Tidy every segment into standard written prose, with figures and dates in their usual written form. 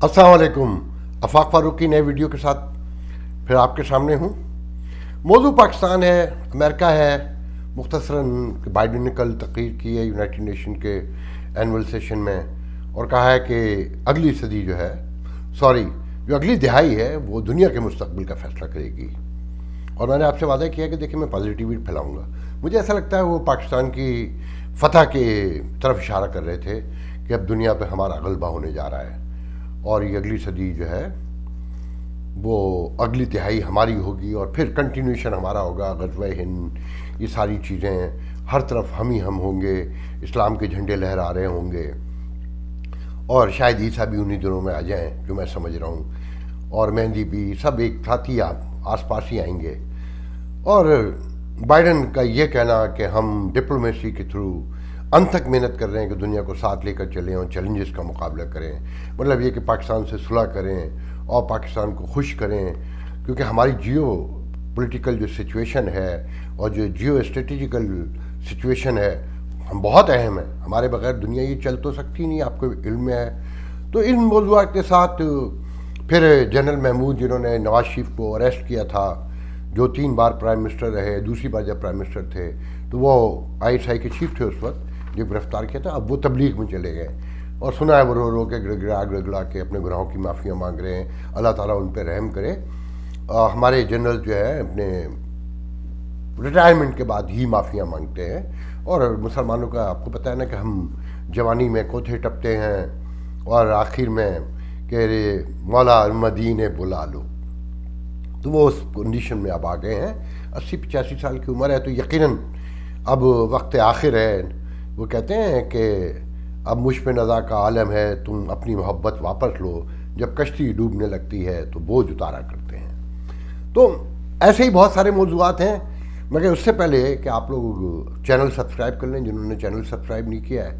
السلام علیکم. آفاق فاروق کی نئے ویڈیو کے ساتھ پھر آپ کے سامنے ہوں. موضوع پاکستان ہے، امریکہ ہے. مختصراً بائیڈن نے کل تقریر کی ہے یونائٹڈ نیشن کے اینول سیشن میں اور کہا ہے کہ اگلی صدی جو اگلی دہائی ہے وہ دنیا کے مستقبل کا فیصلہ کرے گی. اور میں نے آپ سے وعدہ کیا کہ دیکھیں میں پازیٹیوٹی پھیلاؤں گا. مجھے ایسا لگتا ہے وہ پاکستان کی فتح کے طرف اشارہ کر رہے تھے کہ اب دنیا پہ ہمارا غلبہ ہونے جا رہا ہے اور یہ اگلی صدی جو ہے وہ اگلی تہائی ہماری ہوگی اور پھر کنٹینیوشن ہمارا ہوگا. غزوہ ہند، یہ ساری چیزیں ہر طرف ہم ہی ہم ہوں گے، اسلام کے جھنڈے لہرا رہے ہوں گے اور شاید عیسیٰ بھی انہی دنوں میں آ جائیں جو میں سمجھ رہا ہوں، اور مہندی بھی سب ایک ساتھ ہی آس پاس ہی آئیں گے. اور بائیڈن کا یہ کہنا کہ ہم ڈپلومیسی کے تھرو انت تک محنت کر رہے ہیں کہ دنیا کو ساتھ لے کر چلیں اور چیلنجز کا مقابلہ کریں، مطلب یہ کہ پاکستان سے صلح کریں اور پاکستان کو خوش کریں، کیونکہ ہماری جیو پولیٹیکل جو سچویشن ہے اور جو جیو اسٹریٹجیکل سچویشن ہے ہم بہت اہم ہیں. ہمارے بغیر دنیا یہ چل تو سکتی نہیں، آپ کو علم میں ہے. تو ان موضوعات کے ساتھ پھر جنرل محمود جنہوں نے نواز شریف کو اریسٹ کیا تھا، جو 3 بار پرائم منسٹر رہے، دوسری بار جب پرائم منسٹر تھے تو وہ ISI کے چیف تھے اس وقت جو گرفتار کیا تھا. اب وہ تبلیغ میں چلے گئے اور سنا ہے وہ رو رو کے گڑگڑا کے اپنے گناہوں کی معافیاں مانگ رہے ہیں. اللہ تعالیٰ ان پہ رحم کرے. ہمارے جنرل جو ہے اپنے ریٹائرمنٹ کے بعد ہی معافیاں مانگتے ہیں، اور مسلمانوں کا آپ کو پتہ ہے نا کہ ہم جوانی میں کوتھے ٹپتے ہیں اور آخر میں کہ مولا المدین بلا لو. تو وہ اس کنڈیشن میں اب آ گئے ہیں. 80-85 سال کی عمر ہے تو یقیناً اب وقت آخر ہے. وہ کہتے ہیں کہ اب مجھ پہ نزا کا عالم ہے، تم اپنی محبت واپس لو، جب کشتی ڈوبنے لگتی ہے تو بوجھ اتارا کرتے ہیں. تو ایسے ہی بہت سارے موضوعات ہیں، مگر اس سے پہلے کہ آپ لوگ چینل سبسکرائب کر لیں. جنہوں نے چینل سبسکرائب نہیں کیا ہے،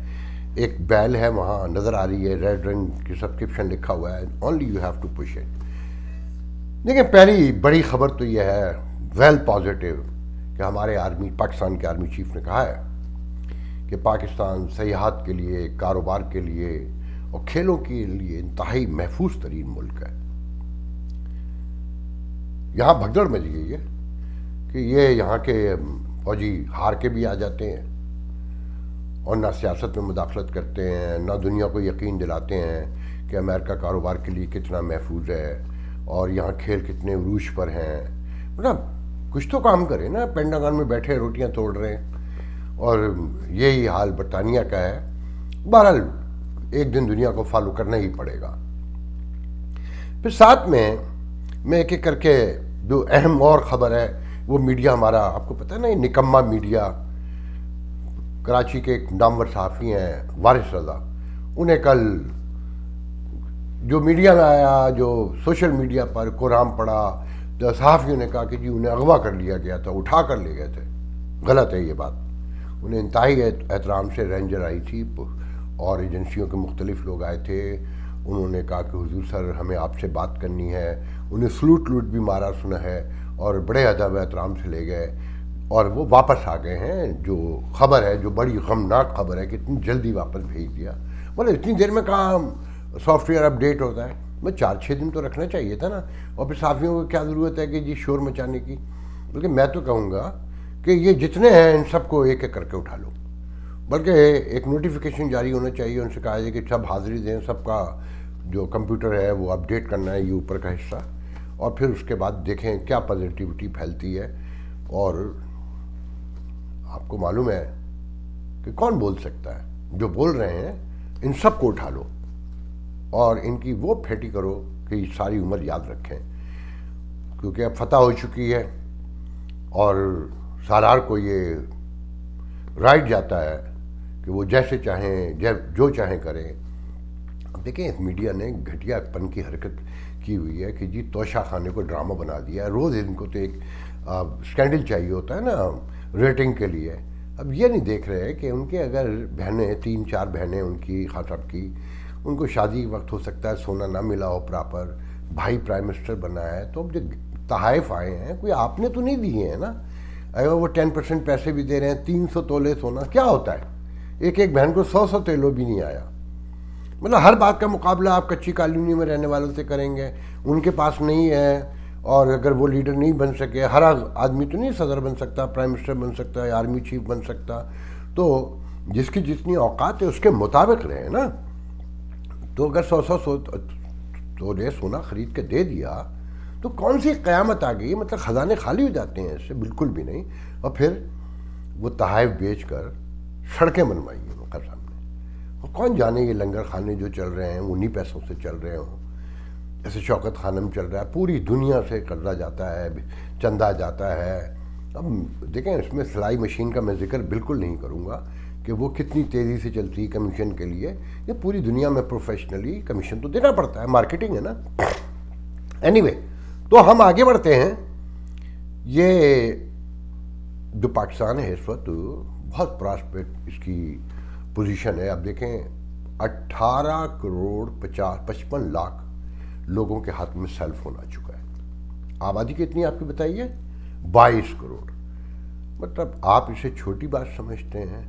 ایک بیل ہے وہاں نظر آ رہی ہے، ریڈ رنگ کی سبسکرپشن لکھا ہوا ہے، only you have to push it. دیکھیں پہلی بڑی خبر تو یہ ہے ویل پازیٹیو کہ ہمارے پاکستان کے آرمی چیف نے کہا ہے کہ پاکستان سیاحت کے لیے، کاروبار کے لیے اور کھیلوں کے لیے انتہائی محفوظ ترین ملک ہے. یہاں بھگدڑ مچ گئی ہے کہ یہ یہاں کے فوجی ہار کے بھی آ جاتے ہیں اور نہ سیاست میں مداخلت کرتے ہیں، نہ دنیا کو یقین دلاتے ہیں کہ امریکہ کاروبار کے لیے کتنا محفوظ ہے اور یہاں کھیل کتنے عروج پر ہیں. مطلب کچھ تو کام کریں نا. پینٹاگن میں بیٹھے روٹیاں توڑ رہے ہیں اور یہی حال برطانیہ کا ہے. بہرحال ایک دن دنیا کو فالو کرنا ہی پڑے گا. پھر ساتھ میں ایک ایک کر کے جو اہم اور خبر ہے وہ میڈیا ہمارا، آپ کو پتہ ہے نا یہ نکما میڈیا. کراچی کے ایک نامور صحافی ہیں وارث رضا، انہیں کل جو میڈیا میں آیا، جو سوشل میڈیا پر قرآن پڑھا تو صحافیوں نے کہا کہ جی انہیں اغوا کر لیا گیا تھا، اٹھا کر لے گئے تھے. غلط ہے یہ بات. انہیں انتہائی احترام سے رینجر آئی تھی اور ایجنسیوں کے مختلف لوگ آئے تھے. انہوں نے کہا کہ حضور سر ہمیں آپ سے بات کرنی ہے. انہیں سلوٹ بھی مارا سنا ہے اور بڑے ادب احترام سے لے گئے اور وہ واپس آ گئے ہیں. جو خبر ہے، جو بڑی غمناک خبر ہے کہ اتنی جلدی واپس بھیج دیا. مطلب اتنی دیر میں کہاں سافٹ ویئر اپڈیٹ ہوتا ہے؟ بس 4-6 دن تو رکھنا چاہیے تھا نا. اور پھر صحافیوں کو کیا ضرورت ہے کہ جی شور مچانے کی؟ بلکہ میں تو کہوں گا کہ یہ جتنے ہیں ان سب کو ایک ایک کر کے اٹھا لو. بلکہ ایک نوٹیفیکیشن جاری ہونا چاہیے، ان سے کہا جائے کہ سب حاضری دیں، سب کا جو کمپیوٹر ہے وہ اپڈیٹ کرنا ہے یہ اوپر کا حصہ، اور پھر اس کے بعد دیکھیں کیا پازیٹیوٹی پھیلتی ہے. اور آپ کو معلوم ہے کہ کون بول سکتا ہے؟ جو بول رہے ہیں ان سب کو اٹھا لو اور ان کی وہ پھیٹی کرو کہ یہ ساری عمر یاد رکھیں، کیونکہ اب فتح ہو چکی ہے اور سالار کو یہ رائٹ جاتا ہے کہ وہ جیسے چاہیں جو چاہیں کریں. اب دیکھیں اس میڈیا نے گھٹیا پن کی حرکت کی ہوئی ہے کہ جی توشہ خانے کو ڈرامہ بنا دیا ہے. روز ان کو تو ایک سکینڈل چاہیے ہوتا ہے نا ریٹنگ کے لیے. اب یہ نہیں دیکھ رہے کہ ان کے اگر بہنیں 3-4 بہنیں ان کی خاطر کی، ان کو شادی وقت ہو سکتا ہے سونا نہ ملا ہو پراپر، بھائی پرائم منسٹر بنا ہے، تو اب جو تحائف آئے ہیں کوئی آپ نے تو نہیں دیے ہیں نا. اگر وہ 10% پیسے بھی دے رہے ہیں، 300 تولے سونا کیا ہوتا ہے؟ ایک بہن کو 100 تولوں بھی نہیں آیا. مطلب ہر بات کا مقابلہ آپ کچی کالونی میں رہنے والوں سے کریں گے، ان کے پاس نہیں ہے، اور اگر وہ لیڈر نہیں بن سکے، ہر آدمی تو نہیں صدر بن سکتا، پرائم منسٹر بن سکتا ہے، آرمی چیف بن سکتا، تو جس کی جتنی اوقات ہے اس کے مطابق رہے نا. تو اگر 100 تولے سونا خرید کے دے دیا تو کون سی قیامت آ گئی؟ مطلب خزانے خالی ہو جاتے ہیں اس سے؟ بالکل بھی نہیں. اور پھر وہ تحائف بیچ کر سڑکیں بنوائی ہیں ان کا سامنے. اور کون جانے یہ لنگر خانے جو چل رہے ہیں انہی پیسوں سے چل رہے ہوں. جیسے شوکت خانم چل رہا ہے، پوری دنیا سے قرضہ جاتا ہے، چندہ جاتا ہے. اب دیکھیں اس میں سلائی مشین کا میں ذکر بالکل نہیں کروں گا کہ وہ کتنی تیزی سے چلتی ہے کمیشن کے لیے. یہ پوری دنیا میں پروفیشنلی کمیشن تو دینا پڑتا ہے، مارکیٹنگ ہے نا. اینی وے، تو ہم آگے بڑھتے ہیں. یہ جو پاکستان ہے اس وقت بہت پراسپیکٹ اس کی پوزیشن ہے. اب دیکھیں 18 کروڑ 55 لاکھ لوگوں کے ہاتھ میں سیل فون آ چکا ہے. آبادی کتنی آپ کی بتائیے؟ 22 کروڑ. مطلب آپ اسے چھوٹی بات سمجھتے ہیں؟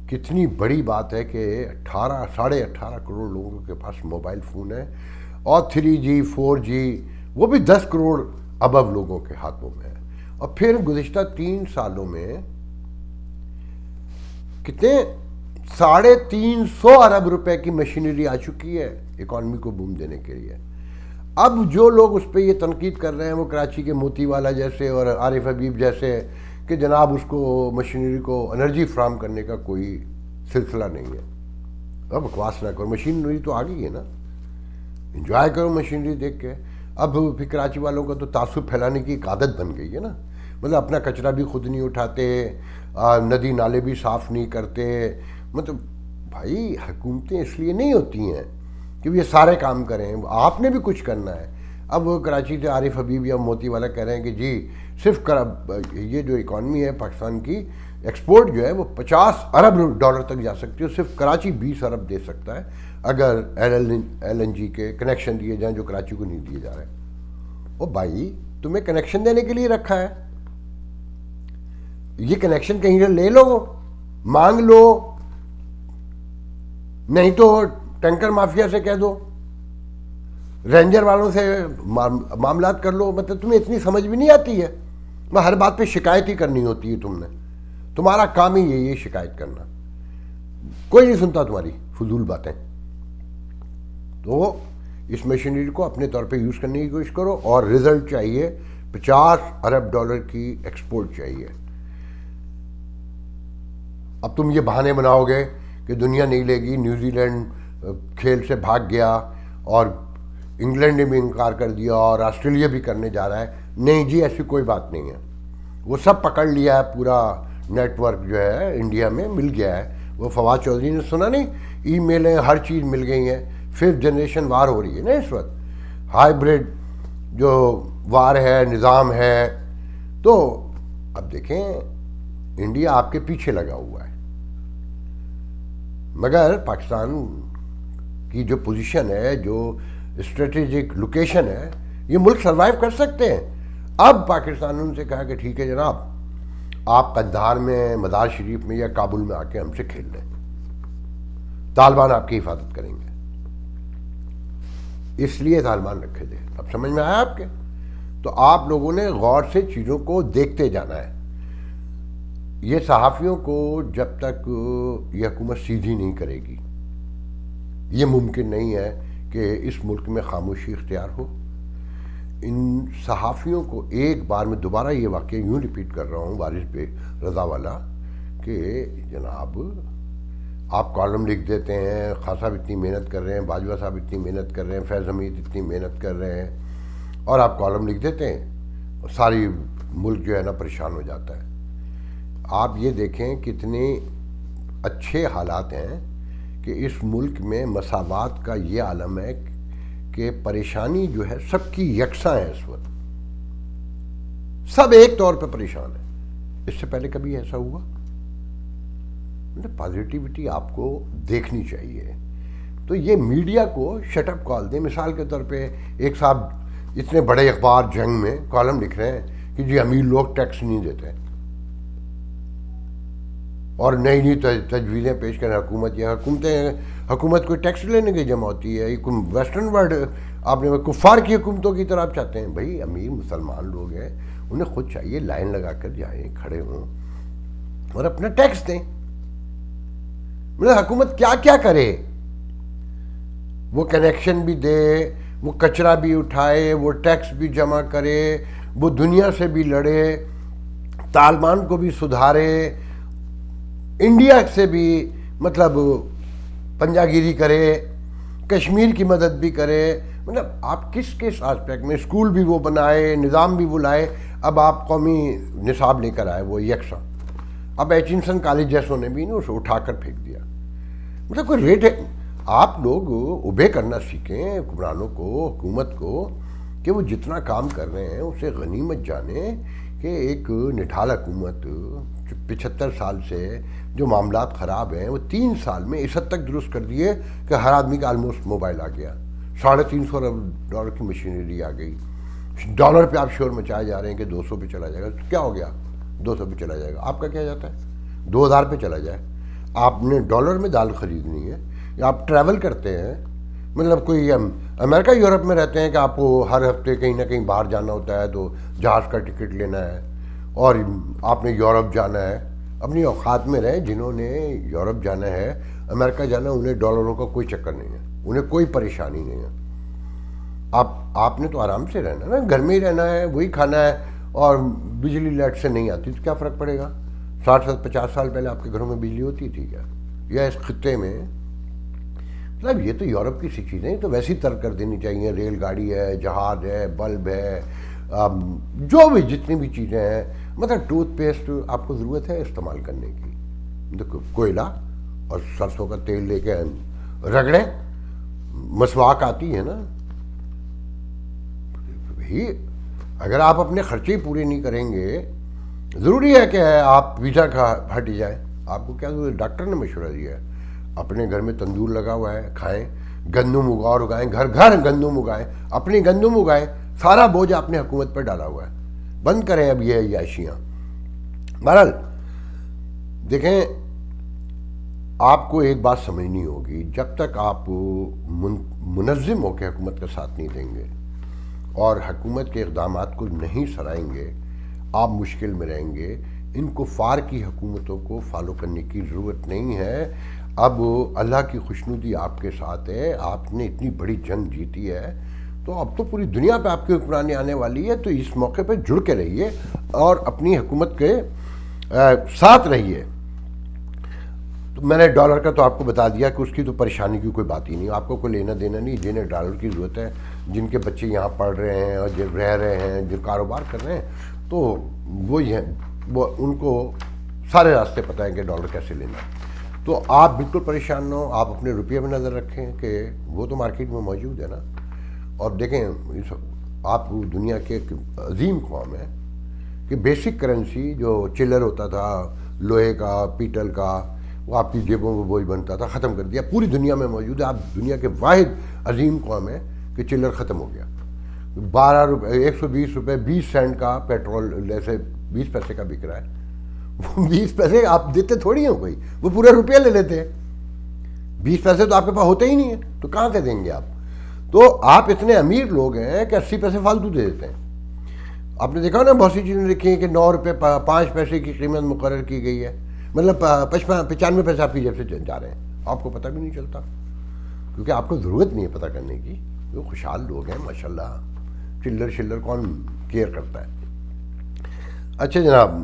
کتنی بڑی بات ہے کہ 18 کروڑ لوگوں کے پاس موبائل فون ہے، اور 3G 4G وہ بھی 10 کروڑ ابو لوگوں کے ہاتھوں میں ہے. اور پھر گزشتہ 3 سالوں میں کتنے 350 ارب روپے کی مشینری آ چکی ہے اکانومی کو بوم دینے کے لیے. اب جو لوگ اس پہ یہ تنقید کر رہے ہیں وہ کراچی کے موتی والا جیسے اور عارف حبیب جیسے کہ جناب اس کو مشینری کو انرجی فراہم کرنے کا کوئی سلسلہ نہیں ہے. اب بکواس نہ کرو، مشینری تو آ گئی ہے نا، انجوائے کرو مشینری دیکھ کے. اب پھر کراچی والوں کا تو تعصب پھیلانے کی ایک عادت بن گئی ہے نا. مطلب اپنا کچرا بھی خود نہیں اٹھاتے، ندی نالے بھی صاف نہیں کرتے. مطلب بھائی حکومتیں اس لیے نہیں ہوتی ہیں کہ یہ سارے کام کریں، آپ نے بھی کچھ کرنا ہے. اب وہ کراچی سے عارف حبیب یا موتی والا کہہ رہے ہیں کہ جی صرف یہ جو اکانومی ہے پاکستان کی، ایکسپورٹ جو ہے وہ 50 ارب ڈالر تک جا سکتی ہے، صرف کراچی 20 ارب دے سکتا ہے اگر LNG کے کنیکشن دیے جائیں جو کراچی کو نہیں دیے جا رہے. او بھائی تمہیں کنیکشن دینے کے لیے رکھا ہے، یہ کنیکشن کہیں سے لے لو، مانگ لو، نہیں تو ٹینکر مافیا سے کہہ دو، رینجر والوں سے معاملات کر لو. مطلب تمہیں اتنی سمجھ بھی نہیں آتی ہے؟ میں ہر بات پہ شکایت ہی کرنی ہوتی ہے. تمہارا کام ہی یہ شکایت کرنا، کوئی نہیں سنتا تمہاری فضول باتیں. تو اس مشینری کو اپنے طور پہ یوز کرنے کی کوشش کرو، اور رزلٹ چاہیے 50 ارب ڈالر کی ایکسپورٹ چاہیے. اب تم یہ بہانے بناؤ گے کہ دنیا نہیں لے گی، نیوزی لینڈ کھیل سے بھاگ گیا اور انگلینڈ نے بھی انکار کر دیا اور آسٹریلیا بھی کرنے جا رہا ہے. نہیں جی، ایسی کوئی بات نہیں ہے. وہ سب پکڑ لیا ہے، پورا نیٹ ورک جو ہے انڈیا میں مل گیا ہے. وہ فواد چودھری نے سنا نہیں، ای میلیں ہر چیز مل گئی ہیں. 5th جنریشن وار ہو رہی ہے نا اس وقت، ہائیبریڈ جو وار ہے، نظام ہے. تو اب دیکھیں انڈیا آپ کے پیچھے لگا ہوا ہے، مگر پاکستان کی جو پوزیشن ہے، جو اسٹریٹجک لوکیشن ہے، یہ ملک سروائیو کر سکتے ہیں. اب پاکستان نے ان سے کہا کہ ٹھیک ہے جناب، آپ قندھار میں، مزار شریف میں یا کابل میں آ کے ہم سے کھیل لیں، طالبان آپ کی حفاظت کریں گے. اس لیے طالبان رکھے تھے. اب سمجھ میں آیا آپ کے؟ تو آپ لوگوں نے غور سے چیزوں کو دیکھتے جانا ہے. یہ صحافیوں کو جب تک یہ حکومت سیدھی نہیں کرے گی، یہ ممکن نہیں ہے کہ اس ملک میں خاموشی اختیار ہو. ان صحافیوں کو ایک بار میں دوبارہ یہ واقعہ یوں ریپیٹ کر رہا ہوں وارث بے رضا والا کہ جناب آپ کالم لکھ دیتے ہیں، خان صاحب اتنی محنت کر رہے ہیں، باجوہ صاحب اتنی محنت کر رہے ہیں، فیض حمید اتنی محنت کر رہے ہیں، اور آپ کالم لکھ دیتے ہیں، ساری ملک جو ہے نا پریشان ہو جاتا ہے. آپ یہ دیکھیں کتنے اچھے حالات ہیں کہ اس ملک میں مساوات کا یہ عالم ہے کہ پریشانی جو ہے سب کی یکساں ہے. اس وقت سب ایک طور پہ پریشان ہیں. اس سے پہلے کبھی ایسا ہوا؟ پازیٹیوٹی آپ کو دیکھنی چاہیے. تو یہ میڈیا کو شٹ اپ کال دیں. مثال کے طور پہ ایک صاحب اتنے بڑے اخبار جنگ میں کالم لکھ رہے ہیں کہ جی امیر لوگ ٹیکس نہیں دیتے، اور نئی نئی تجویزیں پیش کریں حکومت. یہ حکومت کوئی ٹیکس لینے کی جمع ہوتی ہے؟ یہ کوئی ویسٹرن ورلڈ آپ نے کفار کی حکومتوں کی طرح آپ چاہتے ہیں؟ بھائی امیر مسلمان لوگ ہیں, انہیں خود چاہیے لائن لگا کر جائیں, کھڑے ہوں اور اپنا ٹیکس دیں. مطلب حکومت کیا کیا کرے, وہ کنیکشن بھی دے, وہ کچرا بھی اٹھائے, وہ ٹیکس بھی جمع کرے, وہ دنیا سے بھی لڑے, طالبان کو بھی سدھارے, انڈیا سے بھی مطلب پنجہ گیری کرے, کشمیر کی مدد بھی کرے. مطلب آپ کس آسپیکٹ میں اسکول بھی وہ بنائے, نظام بھی وہ لائے. اب آپ قومی نصاب لے کر آئے وہ یکساں. اب ایچنسن کالج جیسوں نے بھی اسے اٹھا کر پھینک دیا. مطلب کوئی ریٹ ہے. آپ لوگ اوبے کرنا سیکھیں حکمرانوں کو, حکومت کو, کہ وہ جتنا کام کر رہے ہیں اسے غنیمت جانیں کہ ایک نڈھال حکومت 75 سال سے جو معاملات خراب ہیں وہ 3 سال میں اس حد تک درست کر دیے کہ ہر آدمی کا آلموسٹ موبائل آ گیا, $350 ارب کی مشینری آ گئی. ڈالر پہ آپ شور مچائے جا رہے ہیں کہ 200 پہ چلا جائے گا. کیا ہو گیا 200 پہ چلا جائے گا؟ آپ کا کیا جاتا ہے 2000 پہ چلا جائے. آپ نے ڈالر میں دال خریدنی ہے, یا آپ ٹریول کرتے ہیں, مطلب کوئی امریکہ یورپ میں رہتے ہیں کہ آپ کو ہر ہفتے کہیں نہ کہیں باہر جانا ہوتا ہے تو جہاز کا ٹکٹ لینا ہے, اور آپ نے یورپ جانا ہے. اپنی اوقات میں رہیں. جنہوں نے یورپ جانا ہے, امریکہ جانا ہے, انہیں ڈالروں کا کوئی چکر نہیں ہے, انہیں کوئی پریشانی نہیں ہے. آپ نے تو آرام سے رہنا نا, گھر میں ہی رہنا ہے, وہی کھانا ہے, اور بجلی لائٹ سے نہیں آتی تو کیا فرق پڑے گا؟ 50 سال پہلے آپ کے گھروں میں بجلی ہوتی تھی کیا؟ یا اس خطے میں؟ مطلب یہ تو یورپ کی سی چیزیں تو ویسی ترک کر دینی چاہیے. ریل گاڑی ہے, جہاز ہے, بلب ہے, جو بھی جتنی بھی چیزیں ہیں. مطلب ٹوتھ پیسٹ آپ کو ضرورت ہے استعمال کرنے کی, کوئلہ اور سرسوں کا تیل لے کے رگڑیں. مسواک آتی ہے نا بھائی. اگر آپ اپنے خرچے پورے نہیں کریں گے, ضروری ہے کہ آپ پیزا ہٹ جائیں. آپ کو کیا ضرورت؟ ڈاکٹر نے مشورہ دیا ہے اپنے گھر میں تندور لگا ہوا ہے, کھائیں. گندم اگائیں, گھر گھر گندم اگائیں, اپنی گندم اگائیں. سارا بوجھ آپ نے حکومت پر ڈالا ہوا ہے. بند کریں اب یہ عیاشیاں. بہرحال دیکھیں, آپ کو ایک بات سمجھنی ہوگی, جب تک آپ منظم ہو کے حکومت کا ساتھ نہیں دیں گے اور حکومت کے اقدامات کو نہیں سرائیں گے, آپ مشکل میں رہیں گے. ان کفار کی حکومتوں کو فالو کرنے کی ضرورت نہیں ہے. اب اللہ کی خوشنودی آپ کے ساتھ ہے, آپ نے اتنی بڑی جنگ جیتی ہے, تو اب تو پوری دنیا پہ آپ کی حکمرانی آنے والی ہے. تو اس موقع پہ جڑ کے رہیے اور اپنی حکومت کے ساتھ رہیے. تو میں نے ڈالر کا تو آپ کو بتا دیا کہ اس کی تو پریشانی کی کوئی بات ہی نہیں. آپ کو کوئی لینا دینا نہیں. جنہیں ڈالر کی ضرورت ہے, جن کے بچے یہاں پڑھ رہے ہیں اور جو رہ رہے ہیں, جو کاروبار کر رہے ہیں, تو وہی ہیں, وہ ان کو سارے راستے پتہ ہیں کہ ڈالر کیسے لینا. تو آپ بالکل پریشان نہ ہو. آپ اپنے روپیے میں نظر رکھیں کہ وہ تو مارکیٹ میں موجود ہے نا. اور دیکھیں, آپ دنیا کے ایک عظیم قوم ہے کہ بیسک کرنسی جو چلر ہوتا تھا, لوہے کا, پیتل کا, وہ آپ کی جیبوں میں بوجھ بنتا تھا, ختم کر دیا. پوری دنیا میں موجود ہے. آپ دنیا کے واحد عظیم قوم ہے کہ چلر ختم ہو گیا. 12 روپے, 120 روپے 20 سینٹ کا پیٹرول جیسے 20 پیسے کا بک رہا ہے. وہ 20 پیسے آپ دیتے تھوڑی ہیں کوئی, وہ پورا روپیہ لے لیتے ہیں. 20 پیسے تو آپ کے پاس ہوتے ہی نہیں ہیں, تو کہاں سے دیں گے آپ؟ تو آپ اتنے امیر لوگ ہیں کہ 80 پیسے فالتو دے دیتے ہیں. آپ نے دیکھا نا بہت سی چیزیں لکھی ہیں کہ 9 روپے 5 پیسے کی قیمت مقرر کی گئی ہے. مطلب 95 پیسے آپ کی جیب سے جا رہے ہیں, آپ کو پتہ بھی نہیں چلتا, کیونکہ آپ کو ضرورت نہیں ہے پتہ کرنے کی. وہ خوشحال لوگ ہیں ماشاءاللہ. چلر کون کیئر کرتا ہے. اچھا جناب,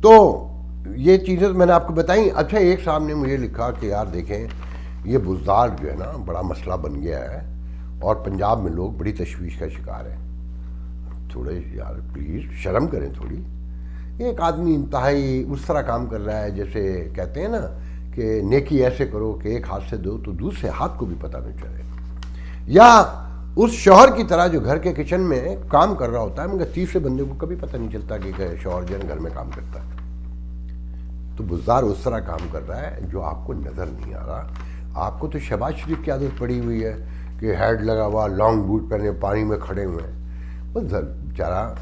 تو یہ چیزیں میں نے آپ کو بتائیں. اچھا, ایک صاحب نے مجھے لکھا کہ یار دیکھیں یہ بزدار جو ہے نا بڑا مسئلہ بن گیا ہے, اور پنجاب میں لوگ بڑی تشویش کا شکار ہیں. تھوڑے یار پلیز شرم کریں تھوڑی. ایک آدمی انتہائی اس طرح کام کر رہا ہے جیسے کہتے ہیں نا کہ نیکی ایسے کرو کہ ایک ہاتھ سے دو تو دوسرے ہاتھ کو بھی پتہ نہ چلے. یا اس شوہر کی طرح جو گھر کے کچن میں کام کر رہا ہوتا ہے مگر تیسرے بندے کو کبھی پتہ نہیں چلتا کہ شوہر جو ہے گھر میں کام کرتا ہے. تو بزدار اس طرح کام کر رہا ہے جو آپ کو نظر نہیں آ رہا. آپ کو تو شہباز شریف کی عادت پڑی ہوئی ہے کہ ہیڈ لگا ہوا, لانگ بوٹ پہنے, پانی میں کھڑے ہوئے ہیں. بس بیچارہ,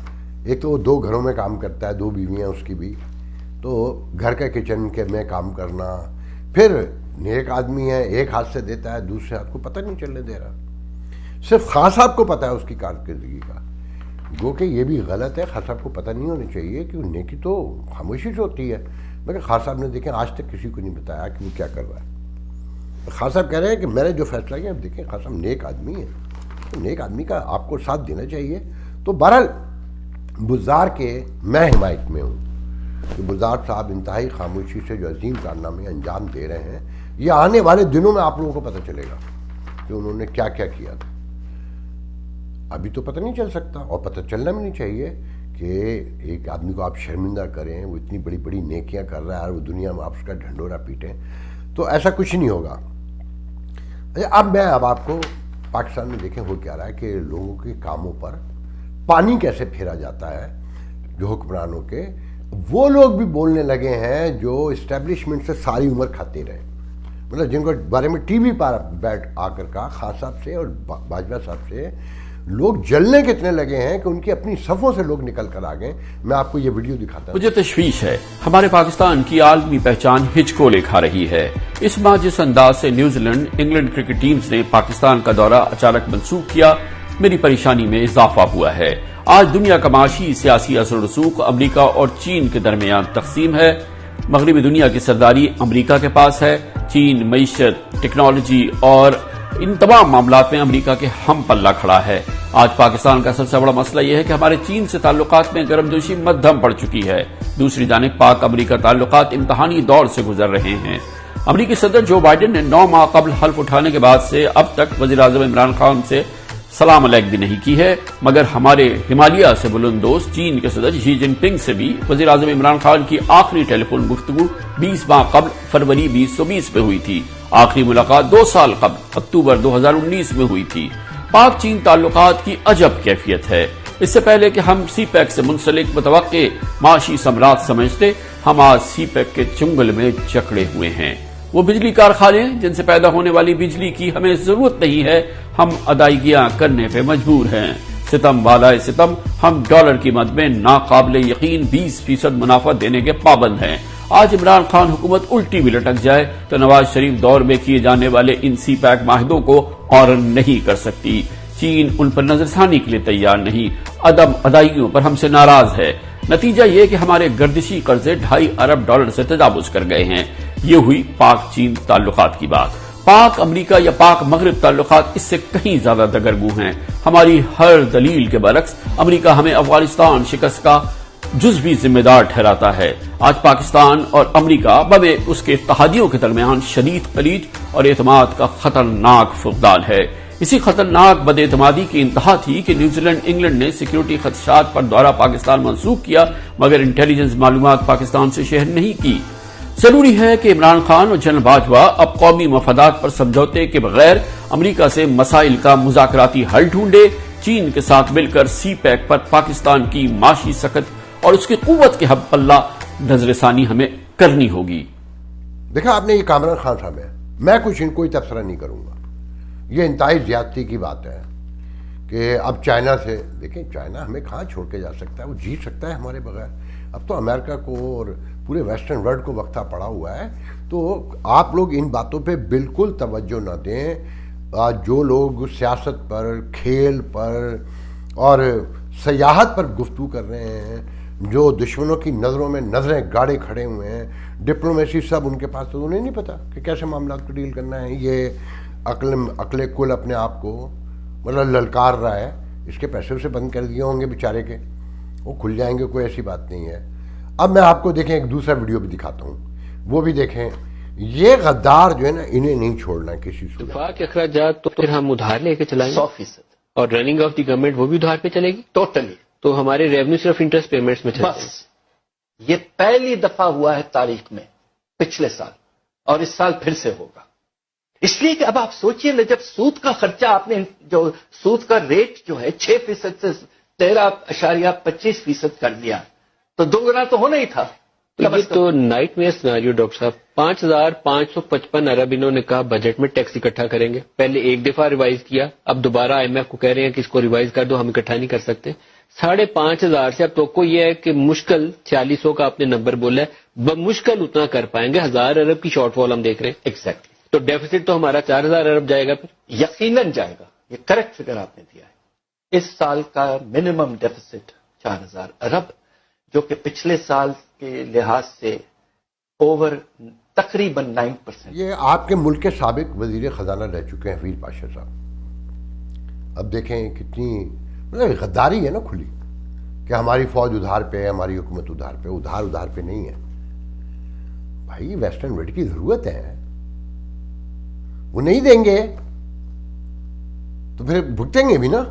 ایک تو وہ 2 گھروں میں کام کرتا ہے, 2 بیویاں اس کی بھی, تو گھر کے کچن کے میں کام کرنا. پھر نیک آدمی ہے, ایک ہاتھ سے دیتا ہے, دوسرے ہاتھ کو پتہ نہیں چلنے دے رہا. صرف خان صاحب کو پتہ ہے اس کی کارکردگی کا. گو کہ یہ بھی غلط ہے, خان صاحب کو پتہ نہیں ہونا چاہیے کہ نیکی تو خاموشی سے ہوتی ہے. مگر خان صاحب نے دیکھیں آج تک کسی کو نہیں بتایا کہ وہ کیا کر رہا ہے. خان صاحب کہہ رہے ہیں کہ میں نے جو فیصلہ کیا, اب دیکھیں خان صاحب نیک آدمی ہے, تو نیک آدمی کا آپ کو ساتھ دینا چاہیے. تو بہرحال بزدار کے میں حمایت میں ہوں کہ بزدار صاحب انتہائی خاموشی سے جو عظیم کارنامے انجام دے رہے ہیں, یہ آنے والے دنوں میں آپ لوگوں کو پتہ چلے گا کہ انہوں نے کیا کیا کیا تھا. ابھی تو پتہ نہیں چل سکتا, اور پتہ چلنا بھی نہیں چاہیے کہ ایک آدمی کو آپ شرمندہ کریں, وہ اتنی بڑی بڑی نیکیاں کر رہا ہے اور وہ دنیا میں آپ اس کا ڈھنڈورا پیٹیں, تو ایسا کچھ نہیں ہوگا. اب آپ کو پاکستان میں دیکھیں ہو کیا رہا ہے کہ لوگوں کے کاموں پر پانی کیسے پھیرا جاتا ہے. جو حکمرانوں کے وہ لوگ بھی بولنے لگے ہیں جو اسٹیبلشمنٹ سے ساری عمر کھاتے رہے, مطلب جن کو بارے میں ٹی وی پر بیٹھ آ کر کہا خان صاحب سے اور باجوہ صاحب سے, لوگ جلنے کتنے لگے ہیں کہ ان کی اپنی صفوں سے لوگ نکل کر آ گئے. میں آپ کو یہ ویڈیو دکھاتا ہوں. مجھے تشویش ہے ہمارے پاکستان کی عالمی پہچان ہچکولے کھا رہی ہے. اس ماہ جس انداز سے New Zealand England cricket teams نے پاکستان کا دورہ اچانک منسوخ کیا, میری پریشانی میں اضافہ ہوا ہے. آج دنیا کا معاشی سیاسی اثر و رسوخ امریکہ اور چین کے درمیان تقسیم ہے. مغربی دنیا کی سرداری امریکہ کے پاس ہے. چین معیشت, ٹیکنالوجی اور ان تمام معاملات میں امریکہ کے ہم پلہ کھڑا ہے. آج پاکستان کا سب سے بڑا مسئلہ یہ ہے کہ ہمارے چین سے تعلقات میں گرمجوشی مدھم پڑ چکی ہے. دوسری جانب پاک امریکہ تعلقات امتحانی دور سے گزر رہے ہیں. امریکی صدر جو بائیڈن نے 9 ماہ قبل حلف اٹھانے کے بعد سے اب تک وزیر اعظم عمران خان سے سلام علیک بھی نہیں کی ہے, مگر ہمارے ہمالیہ سے بلند دوست چین کے صدر شی جن پنگ سے بھی وزیر اعظم عمران خان کی آخری ٹیلی فون گفتگو 20 ماہ قبل فروری 2020 میں ہوئی تھی. آخری ملاقات 2 سال قبل اکتوبر 2019 میں ہوئی تھی. پاک چین تعلقات کی عجب کیفیت ہے. اس سے پہلے کہ ہم سی پیک سے منسلک متوقع معاشی ثمرات سمجھتے, ہم آج سی پیک کے چنگل میں جکڑے ہوئے ہیں. وہ بجلی کارخانے جن سے پیدا ہونے والی بجلی کی ہمیں ضرورت نہیں ہے, ہم ادائیگیاں کرنے پہ مجبور ہیں. ستم بالائے ستم, ہم ڈالر قیمت میں ناقابل یقین 20% منافع دینے کے پابند ہیں. آج عمران خان حکومت الٹی بھی لٹک جائے تو نواز شریف دور میں کیے جانے والے ان سی پیک معاہدوں کو اورن نہیں کر سکتی. چین ان پر نظر ثانی کے لیے تیار نہیں, عدم ادائیگیوں پر ہم سے ناراض ہے. نتیجہ یہ کہ ہمارے گردشی قرضے $2.5 ارب سے تجاوز کر گئے ہیں. یہ ہوئی پاک چین تعلقات کی بات. پاک امریکہ یا پاک مغرب تعلقات اس سے کہیں زیادہ دگرگو ہیں. ہماری ہر دلیل کے برعکس امریکہ ہمیں افغانستان شکست کا جزوی ذمہ دار ٹھہراتا ہے. آج پاکستان اور امریکہ بوے اس کے اتحادیوں کے درمیان شدید خلیج اور اعتماد کا خطرناک فقدان ہے. اسی خطرناک بد اعتمادی کی انتہا تھی کہ نیوزی لینڈ انگلینڈ نے سیکیورٹی خدشات پر دورہ پاکستان منسوخ کیا, مگر انٹیلیجنس معلومات پاکستان سے شیئر نہیں کی. ضروری ہے کہ عمران خان اور جنرل باجوہ اب قومی مفادات پر سمجھوتے کے بغیر امریکہ سے مسائل کا مذاکراتی حل ڈھونڈے. چین کے ساتھ مل کر سی پیک پر پاکستان کی معاشی سخت اور اس کی قوت کے ہم پلہ نظر ثانی ہمیں کرنی ہوگی. دیکھا آپ نے, یہ کامران خان صاحب ہے, میں کچھ ان کوئی تبصرہ نہیں کروں گا. یہ انتہائی زیادتی کی بات ہے کہ اب چائنا سے, دیکھیں چائنا ہمیں کہاں چھوڑ کے جا سکتا ہے, وہ جی سکتا ہے ہمارے بغیر. اب تو امریکہ کو اور پورے ویسٹرن ورلڈ کو وقتہ پڑا ہوا ہے. تو آپ لوگ ان باتوں پہ بالکل توجہ نہ دیں. جو لوگ سیاست پر, کھیل پر اور سیاحت پر گفتگو کر رہے ہیں, جو دشمنوں کی نظروں میں نظریں گاڑے کھڑے ہوئے ہیں, ڈپلومیسی سب ان کے پاس, تو انہیں نہیں پتا کہ کیسے معاملات کو ڈیل کرنا ہے. یہ عقل کل اپنے آپ کو مطلب للکار رہا ہے. اس کے پیسے اسے بند کر دیے ہوں گے بیچارے کے, وہ کھل جائیں گے, کوئی ایسی بات نہیں ہے. اب میں آپ کو دیکھیں ایک دوسرا ویڈیو بھی دکھاتا ہوں, وہ بھی دیکھیں. یہ غدار جو ہے نا, انہیں نہیں چھوڑنا کسی سے. دفاع کے اخراجات تو پھر ہم ادھار لے کے چلائیں 100%, اور رننگ آف دی گورنمنٹ وہ بھی ادھار پہ چلے گی ٹوٹلی. تو ہمارے ریونیو صرف انٹرسٹ پیمنٹس میں چلے بس یہ پہلی دفعہ ہوا ہے تاریخ میں پچھلے سال, اور اس سال پھر سے ہوگا. اس لیے کہ اب آپ سوچئے نا, جب سود کا خرچہ آپ نے, جو سود کا ریٹ جو ہے 6% سے 13.25% کر دیا, تو 2 گنا تو ہونا ہی تھا. یہ تو نائٹ میئر سناریو ڈاکٹر صاحب. 5,555 ارب انہوں نے کہا بجٹ میں ٹیکس اکٹھا کریں گے. پہلے ایک دفعہ ریوائز کیا, اب دوبارہ آئی ایم ایف کو کہہ رہے ہیں کہ اس کو ریوائز کر دو, ہم اکٹھا نہیں کر سکتے. 5,500 سے اب تو کو یہ ہے کہ مشکل 4600 کا آپ نے نمبر بولا ہے, بمشکل اتنا کر پائیں گے. 1000 ارب کی شارٹ فال ہم دیکھ رہے ہیں. ایگزیکٹلی. تو ڈیفیسٹ تو ہمارا 4000 ارب جائے گا. پھر یقیناً جائے گا. یہ کریکٹ فگر آپ نے دیا ہے. اس سال کا منیمم ڈیفیسٹ 4000 ارب, جو کہ پچھلے سال کے لحاظ سے اوور تقریباً 9%. یہ آپ کے ملک کے سابق وزیر خزانہ رہ چکے ہیں حفیظ پاشا صاحب. اب دیکھیں کتنی مطلب غداری ہے نا کھلی, کہ ہماری فوج ادھار پہ ہے, ہماری حکومت ادھار پہ. ادھار پہ نہیں ہے بھائی. ویسٹرن ورلڈ کی ضرورت ہے, وہ نہیں دیں گے تو پھر بھگتیں گے بھی نا.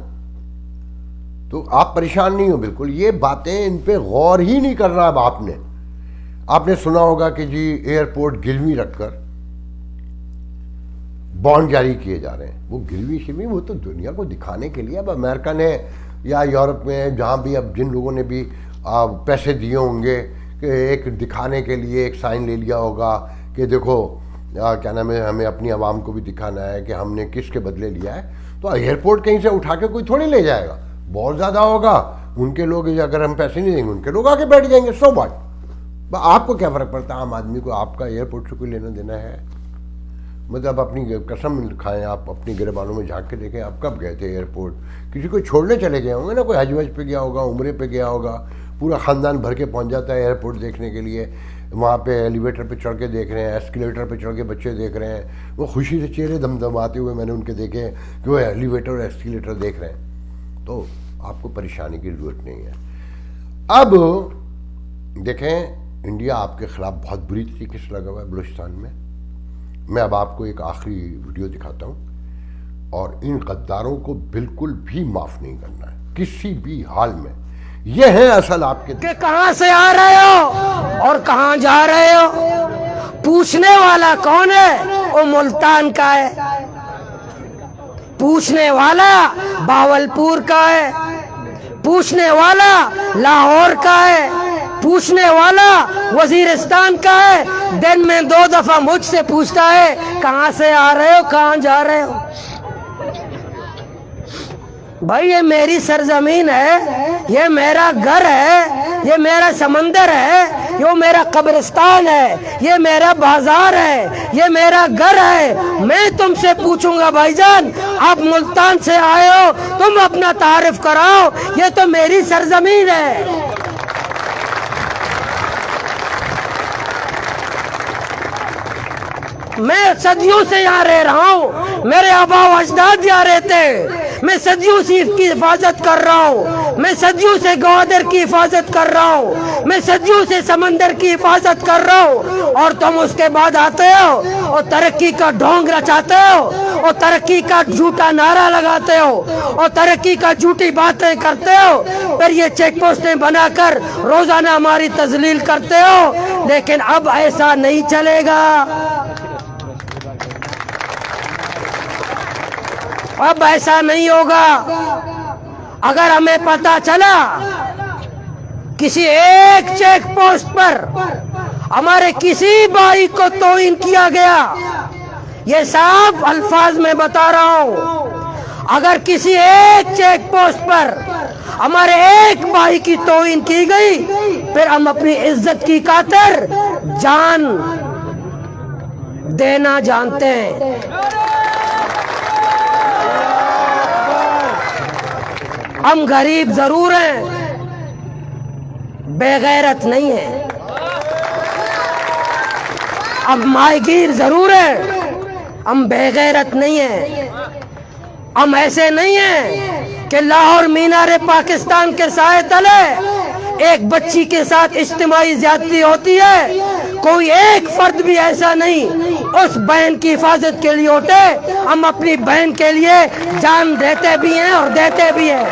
تو آپ پریشان نہیں ہو بالکل. یہ باتیں ان پہ غور ہی نہیں کرنا. اب آپ نے سنا ہوگا کہ جی ایئرپورٹ گروی رکھ کر بانڈ جاری کیے جا رہے ہیں. وہ گروی شروی وہ تو دنیا کو دکھانے کے لیے. اب امریکہ نے یا یورپ میں جہاں بھی اب جن لوگوں نے بھی پیسے دیے ہوں گے کہ ایک دکھانے کے لیے ایک سائن لے لیا ہوگا کہ دیکھو کیا نام ہے, ہمیں اپنی عوام کو بھی دکھانا ہے کہ ہم نے کس کے بدلے لیا ہے. تو ایئرپورٹ کہیں سے اٹھا کے کوئی تھوڑی لے جائے گا. بہت زیادہ ہوگا ان کے لوگ, اگر ہم پیسے نہیں دیں گے ان کے لوگ آ کے بیٹھ جائیں گے. سو واٹ, آپ کو کیا فرق پڑتا ہے عام آدمی کو؟ آپ کا ایئرپورٹ سے کوئی لینا دینا ہے؟ مطلب اپنی قسم کھائیں, آپ اپنی گریبانوں میں جھانک کے دیکھیں آپ کب گئے تھے ایئرپورٹ. کسی کو چھوڑنے چلے گئے ہوں گے نا, کوئی حج وج پہ گیا ہوگا, عمرے پہ گیا ہوگا, پورا خاندان بھر کے پہنچ جاتا ہے ایئرپورٹ دیکھنے کے لیے. وہاں پہ ایلیویٹر پہ چڑھ کے دیکھ رہے ہیں, ایسکیلیٹر پہ چڑھ کے بچے دیکھ رہے ہیں, وہ خوشی سے چہرے دمدماتے ہوئے میں نے ان کے دیکھے کہ وہ ایلیویٹر اور ایسکیلیٹر دیکھ رہے ہیں. تو آپ کو پریشانی کی ضرورت نہیں ہے. اب دیکھیں انڈیا آپ کے خلاف بہت بری طریقے سے لگا ہوا ہے بلوچستان میں. میں اب آپ کو ایک آخری ویڈیو دکھاتا ہوں, اور ان غداروں کو بالکل بھی معاف نہیں کرنا ہے کسی بھی حال میں. یہ ہے اصل آپ کے کہ کہاں سے آ رہے ہو اور کہاں جا رہے ہو. پوچھنے والا کون ہے؟ وہ ملتان کا ہے. پوچھنے والا باولپور کا ہے. پوچھنے والا لاہور کا ہے. پوچھنے والا وزیرستان کا ہے. دن میں 2 دفعہ مجھ سے پوچھتا ہے کہاں سے آ رہے ہو, کہاں جا رہے ہو. بھائی یہ میری سرزمین ہے, یہ میرا گھر ہے, یہ میرا سمندر ہے, یہ میرا قبرستان ہے, یہ میرا بازار ہے, یہ میرا گھر ہے. میں تم سے پوچھوں گا بھائی جان آپ ملتان سے آئے ہو, تم اپنا تعارف کراؤ, یہ تو میری سرزمین ہے. میں صدیوں سے یہاں رہ رہا ہوں, میرے آبا و اجداد یہاں رہتے. میں صدیوں سے اس کی حفاظت کر رہا ہوں. میں صدیوں سے گوادر کی حفاظت کر رہا ہوں. میں صدیوں سے سمندر کی حفاظت کر رہا ہوں. اور تم اس کے بعد آتے ہو اور ترقی کا ڈھونگ رچاتے ہو, اور ترقی کا جھوٹا نعرہ لگاتے ہو, اور ترقی کا جھوٹی باتیں کرتے ہو. پھر یہ چیک پوسٹیں بنا کر روزانہ ہماری تذلیل کرتے ہو. لیکن اب ایسا نہیں چلے گا. اب ایسا نہیں ہوگا. اگر ہمیں پتا چلا کسی ایک چیک پوسٹ پر ہمارے کسی بھائی کو توہین کیا گیا, یہ صاف الفاظ میں بتا رہا ہوں, اگر کسی ایک چیک پوسٹ پر ہمارے ایک بھائی کی توہین کی گئی, پھر ہم اپنی عزت کی خاطر جان دینا جانتے ہیں. ہم غریب ضرور ہیں, بے غیرت نہیں ہیں. ہم ماہی گیر ضرور ہیں, ہم بے غیرت نہیں ہیں. ہم ایسے نہیں ہیں کہ لاہور مینار پاکستان کے سائے تلے ایک بچی کے ساتھ اجتماعی زیادتی ہوتی ہے. کوئی ایک فرد بھی ایسا نہیں اس بہن کی حفاظت کے لیے اٹھے. ہم اپنی بہن کے لیے جان دیتے بھی ہیں اور دیتے بھی ہیں.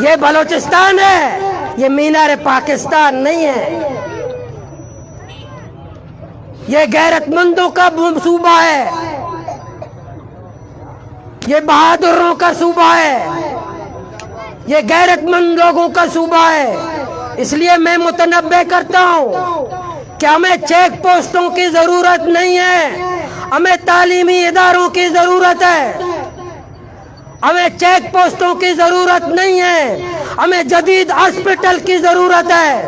یہ بلوچستان ہے, یہ مینار پاکستان نہیں ہے. یہ غیرت مندوں کا صوبہ ہے, یہ بہادروں کا صوبہ ہے, یہ غیرت مند لوگوں کا صوبہ ہے. اس لیے میں متنبہ کرتا ہوں کہ ہمیں چیک پوسٹوں کی ضرورت نہیں ہے, ہمیں تعلیمی اداروں کی ضرورت ہے. ہمیں چیک پوسٹوں کی ضرورت نہیں ہے, ہمیں جدید ہاسپٹل کی ضرورت ہے.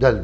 10,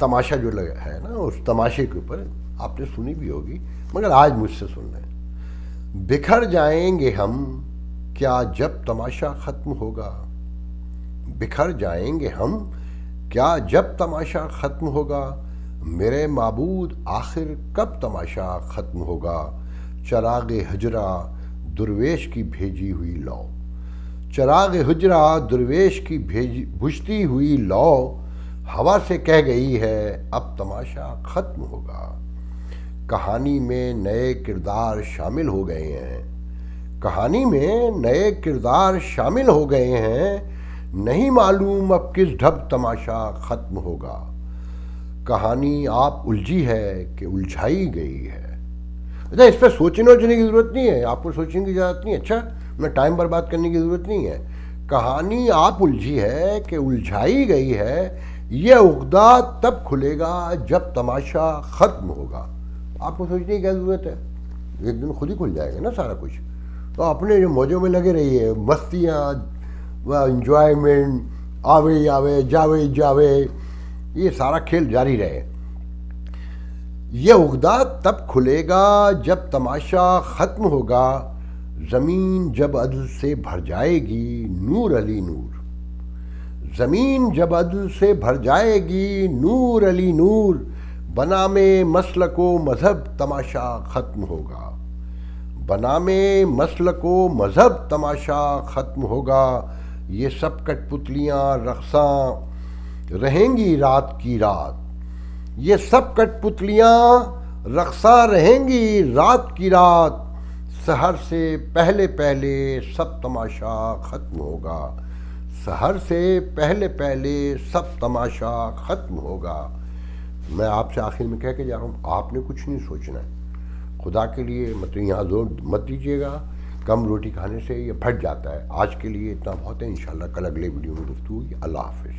تماشا جو ہے نا، اس تماشے کے اوپر آپ نے سنی بھی ہوگی، مگر آج مجھ سے سن لیں. بکھر جائیں گے ہم کیا جب تماشا ختم ہوگا، بکھر جائیں گے ہم کیا جب تماشا ختم ہوگا، میرے معبود آخر کب تماشا ختم ہوگا، چراغ ہجرا درویش کی بھیجی ہوئی لو، چراغ ہجرا درویش کی بجھتی ہوئی لو، ہوا سے کہہ گئی ہے اب تماشا ختم ہوگا. کہانی میں نئے کردار شامل ہو گئے ہیں، کہانی میں نئے کردار شامل ہو گئے ہیں، نہیں معلوم اب کس ڈھب تماشا ختم ہوگا. کہانی آپ الجھی ہے کہ الجھائی گئی ہے. اچھا، اس پہ سوچنے ووچنے کی ضرورت نہیں ہے، آپ کو سوچنے کی ضرورت نہیں ہے. اچھا، میں ٹائم برباد کرنے کی ضرورت نہیں ہے. کہانی آپ الجھی ہے کہ الجھائی گئی ہے، یہ عقدہ تب کھلے گا جب تماشا ختم ہوگا. آپ کو سوچنے کی کیا ضرورت ہے؟ ایک دن خود ہی کھل جائے گا نا سارا کچھ. تو اپنے جو موجوں میں لگے رہیے، مستیاں، انجوائمنٹ، آوے آوے جاوے جاوے، یہ سارا کھیل جاری رہے. یہ عقدہ تب کھلے گا جب تماشا ختم ہوگا. زمین جب عدل سے بھر جائے گی نور علی نور، زمین جب عدل سے بھر جائے گی نور علی نور، بنام مسلک و مذہب تماشا ختم ہوگا، بنام مسلک و مذہب تماشا ختم ہوگا. یہ سب کٹ پتلیاں رقصاں رہیں گی رات کی رات، یہ سب کٹ پتلیاں رقصاں رہیں گی رات کی رات، سحر سے پہلے پہلے سب تماشا ختم ہوگا، سحر سے پہلے پہلے سب تماشا ختم ہوگا. میں آپ سے آخر میں کہہ کے جا رہا ہوں، آپ نے کچھ نہیں سوچنا ہے. خدا کے لیے مطلب یہاں زور مت دیجیے گا، کم روٹی کھانے سے یہ پھٹ جاتا ہے. آج کے لیے اتنا بہت ہے، انشاءاللہ کل اگلے ویڈیو میں گفتگو ہوگی. اللہ حافظ.